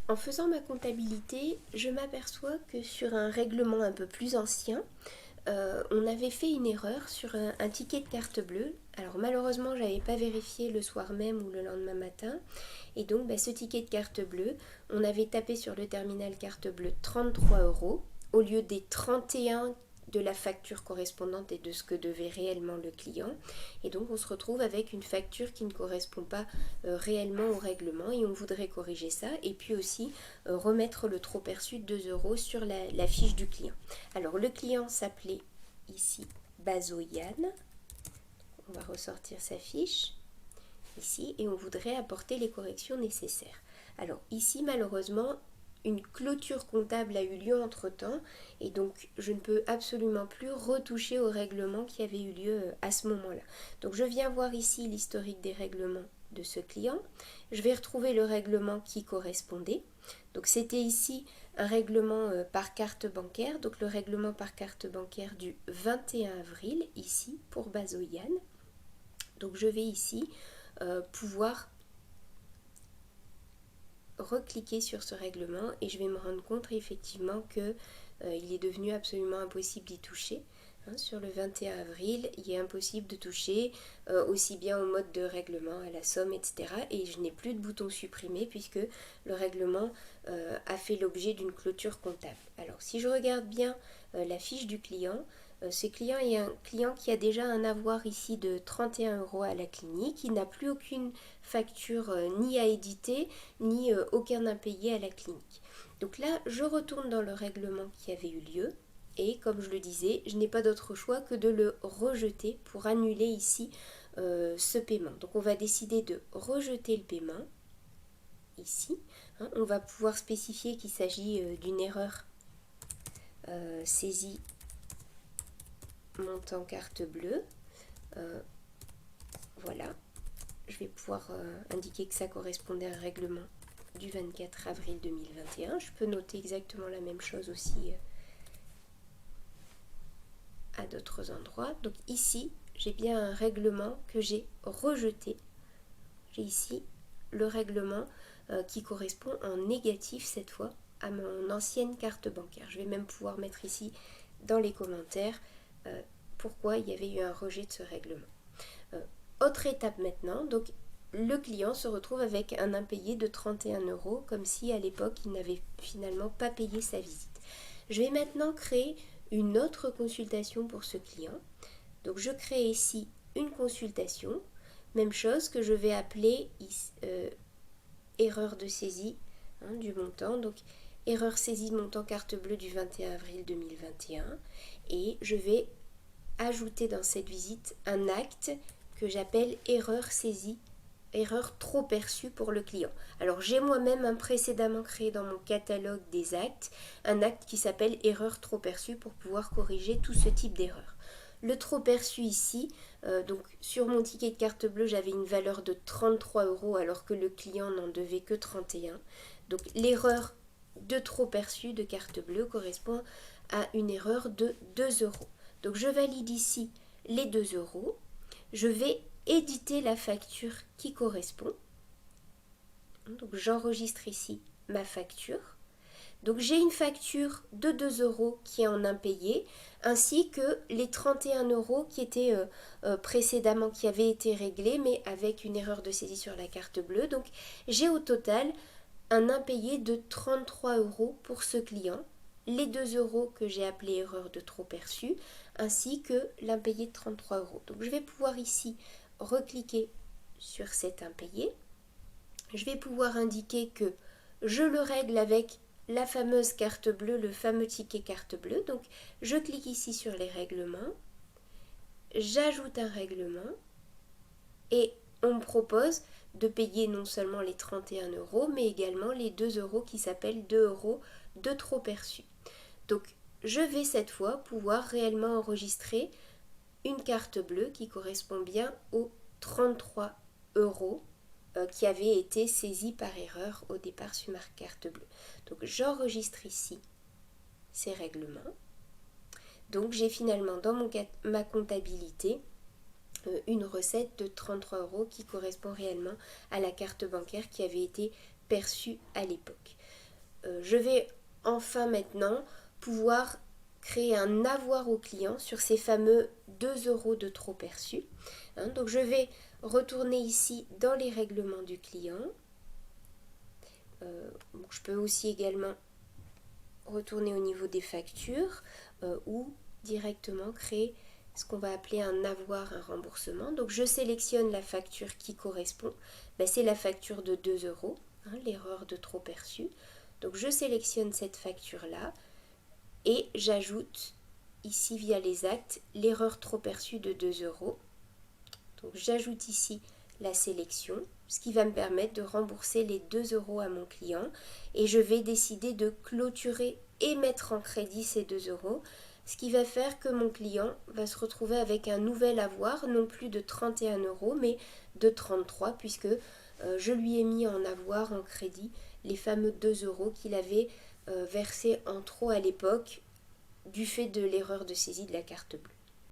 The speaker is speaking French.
En faisant ma comptabilité, je m'aperçois que sur un règlement un peu plus ancien, on avait fait une erreur sur un ticket de carte bleue. Alors malheureusement, je n'avais pas vérifié le soir même ou le lendemain matin. Et donc ce ticket de carte bleue, on avait tapé sur le terminal carte bleue 33 euros au lieu des 31 de la facture correspondante et de ce que devait réellement le client. Et donc on se retrouve avec une facture qui ne correspond pas réellement au règlement et on voudrait corriger ça. Et puis aussi remettre le trop perçu de 2 euros sur la fiche du client. Alors le client s'appelait ici Bazoyan. On va ressortir sa fiche ici et on voudrait apporter les corrections nécessaires. Alors ici malheureusement une clôture comptable a eu lieu entre temps et donc je ne peux absolument plus retoucher au règlement qui avait eu lieu à ce moment-là. Donc je viens voir ici l'historique des règlements de ce client. Je vais retrouver le règlement qui correspondait. Donc c'était ici un règlement par carte bancaire, donc le règlement par carte bancaire du 21 avril ici pour Bazoyan. Donc je vais ici pouvoir recliquer sur ce règlement et je vais me rendre compte effectivement que il est devenu absolument impossible d'y toucher. Sur le 21 avril, il est impossible de toucher aussi bien au mode de règlement, à la somme, etc. Et je n'ai plus de bouton supprimer puisque le règlement a fait l'objet d'une clôture comptable. Alors si je regarde bien la fiche du client, ce client est un client qui a déjà un avoir ici de 31 euros à la clinique. Il n'a plus aucune facture ni à éditer, ni aucun impayé à la clinique. Donc là, je retourne dans le règlement qui avait eu lieu. Et comme je le disais, je n'ai pas d'autre choix que de le rejeter pour annuler ici ce paiement. Donc on va décider de rejeter le paiement ici. On va pouvoir spécifier qu'il s'agit d'une erreur saisie montant carte bleue. Voilà. Je vais pouvoir indiquer que ça correspondait à un règlement du 24 avril 2021. Je peux noter exactement la même chose aussi à d'autres endroits. Donc ici, j'ai bien un règlement que j'ai rejeté. J'ai ici le règlement qui correspond en négatif cette fois à mon ancienne carte bancaire. Je vais même pouvoir mettre ici dans les commentaires pourquoi il y avait eu un rejet de ce règlement. Autre étape maintenant, donc le client se retrouve avec un impayé de 31 euros, comme si à l'époque il n'avait finalement pas payé sa visite. Je vais maintenant créer une autre consultation pour ce client. Donc je crée ici une consultation, même chose que je vais appeler erreur de saisie du montant, donc erreur saisie de montant carte bleue du 21 avril 2021 et je vais ajouter dans cette visite un acte que j'appelle erreur saisie, erreur trop perçue pour le client. Alors j'ai moi-même précédemment créé dans mon catalogue des actes un acte qui s'appelle erreur trop perçue pour pouvoir corriger tout ce type d'erreur. Le trop perçu ici, donc sur mon ticket de carte bleue j'avais une valeur de 33 euros alors que le client n'en devait que 31. Donc l'erreur de trop perçu de carte bleue correspond à une erreur de 2 euros. Donc je valide ici les 2 euros. Je vais éditer la facture qui correspond. Donc j'enregistre ici ma facture. Donc j'ai une facture de 2 euros qui est en impayé, ainsi que les 31 euros qui étaient précédemment, qui avaient été réglés, mais avec une erreur de saisie sur la carte bleue. Donc j'ai au total un impayé de 33 euros pour ce client, les 2 euros que j'ai appelé erreur de trop perçu, ainsi que l'impayé de 33 euros. Donc je vais pouvoir ici recliquer sur cet impayé. Je vais pouvoir indiquer que je le règle avec la fameuse carte bleue, le fameux ticket carte bleue. Donc je clique ici sur les règlements, j'ajoute un règlement et on me propose de payer non seulement les 31 euros, mais également les 2 euros qui s'appellent 2 euros de trop perçu. Donc je vais cette fois pouvoir réellement enregistrer une carte bleue qui correspond bien aux 33 euros qui avaient été saisis par erreur au départ sur ma carte bleue. Donc j'enregistre ici ces règlements. Donc j'ai finalement dans ma comptabilité une recette de 33 euros qui correspond réellement à la carte bancaire qui avait été perçue à l'époque. Je vais enfin maintenant pouvoir créer un avoir au client sur ces fameux 2 € de trop perçus. Donc je vais retourner ici dans les règlements du client. Je peux aussi également retourner au niveau des factures ou directement créer ce qu'on va appeler un avoir, un remboursement. Donc je sélectionne la facture qui correspond. C'est la facture de 2 €, l'erreur de trop perçu. Donc je sélectionne cette facture-là et j'ajoute ici via les actes l'erreur trop perçue de 2 €. Donc j'ajoute ici la sélection, ce qui va me permettre de rembourser les 2 € à mon client et je vais décider de clôturer et mettre en crédit ces 2 €, ce qui va faire que mon client va se retrouver avec un nouvel avoir, non plus de 31 € mais de 33 puisque je lui ai mis en avoir, en crédit, les fameux 2 € qu'il avait versés en trop à l'époque du fait de l'erreur de saisie de la carte bleue.